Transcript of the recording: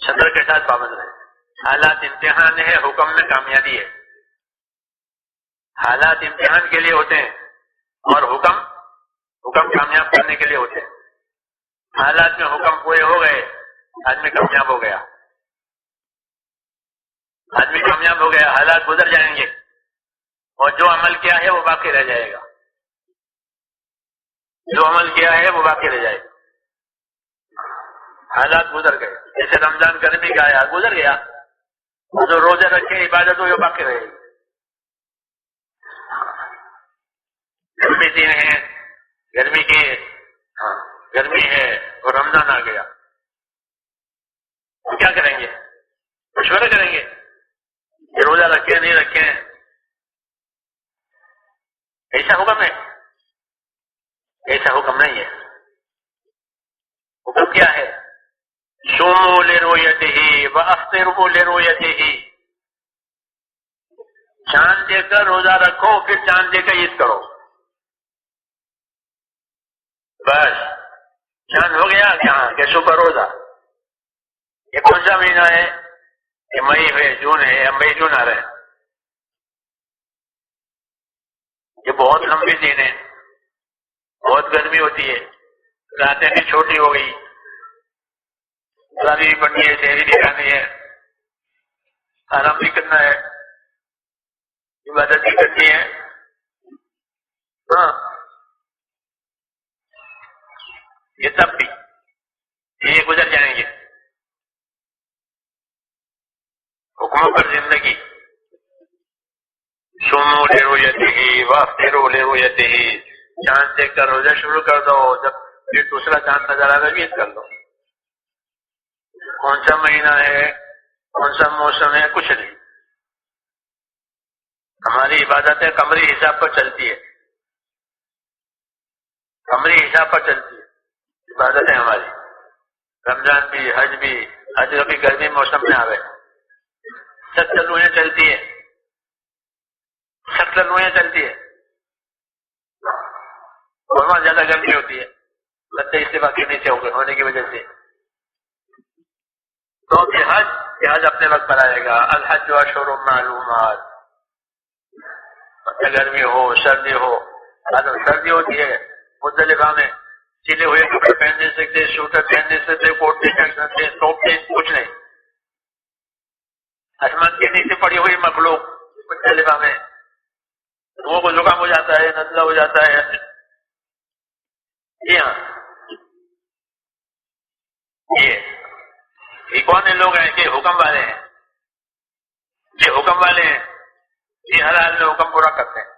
صدر کے ساتھ پابند رہے. حالات امتحان ہے، حکم میں کامیابی ہے. حالات امتحان کے لیے ہوتے ہیں اور حکم کامیاب کرنے کے لیے ہوتے ہیں. حالات میں حکم پورے ہو گئے، آدمی کامیاب ہو گیا. حالات گزر جائیں گے اور جو عمل کیا ہے وہ باقی رہ جائے گا. حالات گزر گئے، جیسے رمضان گرمی کا آیا، گزر گیا. اور جو روزے رکھے عبادت ہو وہ باقی رہے گی. گرمی دن ہے، گرمی ہے اور رمضان آ گیا، تو کیا کریں گے؟ مشورہ کریں گے کہ روزہ رکھیں نہیں رکھیں. ایسا حکم ہے؟ ایسا حکم نہیں ہے. حکم کیا ہے؟ صوموا لرؤیتہ وافطروا لرؤیتہ. چاند دیکھ کر روزہ رکھو، پھر چاند دیکھ کر عید کرو. بس چاند ہو گیا کہاں کہ صبح روزہ. یہ کون سا مہینہ ہے؟ یہ مئی ہے، جون ہے، یا مئی جون آ رہے ہیں. یہ بہت لمبی دن ہے، بہت گرمی ہوتی ہے، راتیں بھی چھوٹی ہو گئی، شادی بھی پڑنی ہے، شہری بھی کھانی ہے، آرام بھی کرنا ہے، عبادت بھی کرنی ہے. ہاں یہ تب بھی یہ گزر جائیں گے. حکموں پر زندگی. صوموا لرؤیتہ وافطروا لرؤیتہ. چاند دیکھ کر روزہ شروع کر دو، جب پھر دوسرا چاند نظر آ گیا کر دو. کون سا مہینہ ہے، کون سا موسم ہے، کچھ نہیں. ہماری عبادتیں قمری حساب پر چلتی ہے، عبادتیں ہماری. رمضان بھی، حج بھی گرمی موسم میں آ گئے. سب چلوئیں چلتی ہے. اور وہاں زیادہ گرمی ہوتی ہے، لگتا ہے اس سے باقی نیچے ہونے کی وجہ سے. تو حج اپنے وقت پر آئے گا. الحج اشہر معلومات. گرمی ہو، سردی ہو. سردی ہوتی ہے مزدلفہ میں، سلے ہوئے کپڑے پہن نہیں سکتے، سوٹر پہن نہیں سکتے، کوٹ نہیں پہن سکتے، ٹوپ نہیں، کچھ نہیں. آسمان کے نیچے پڑی ہوئی مخلوق مزدلفہ میں، لوگوں کو زکام ہو جاتا ہے، نزلہ ہو جاتا ہے. جی ہاں، یہ کون لوگ ہیں کہ حکم والے ہیں. یہ حکم والے ہیں، یہ ہر حال میں حکم پورا کرتے ہیں.